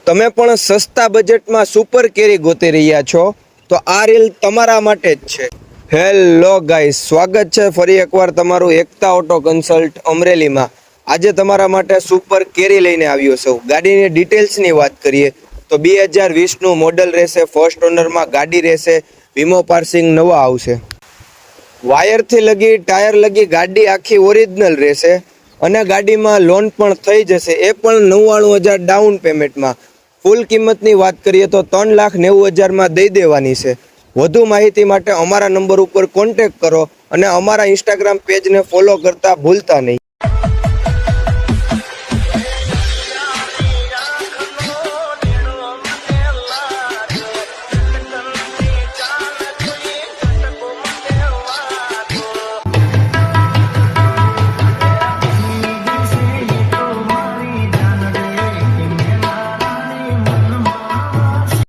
તમે પણ સસ્તા બજેટમાં સુપર કેરી ગોતી રહ્યા છો તો આ રીલ તમારા માટે જ છે। હેલો ગાઈસ, સ્વાગત છે ફરી એકવાર તમારું એકતા ઓટો કન્સલ્ટ અમરેલીમાં। આજે તમારા માટે સુપર કેરી લઈને આવ્યો છું। ગાડીની ડિટેલ્સની વાત કરીએ તો 2020નું મોડલ રહેશે, ફર્સ્ટ ઓનરમાં ગાડી રહેશે, વીમો પાર્સિંગ નવા આવશે, વાયરથી લગી ટાયર લગી ગાડી આખી ઓરિજિનલ રહેશે અને ગાડીમાં લોન પણ થઈ જશે, એ પણ 99,000 ડાઉન પેમેન્ટમાં। ફૂલ કિંમતની વાત કરીએ તો 3,90,000માં દઈ દેવાની છે। વધુ માહિતી માટે અમારા નંબર ઉપર કોન્ટેક્ટ કરો અને અમારા ઇન્સ્ટાગ્રામ પેજને ફોલો કરતા ભૂલતા નહીં।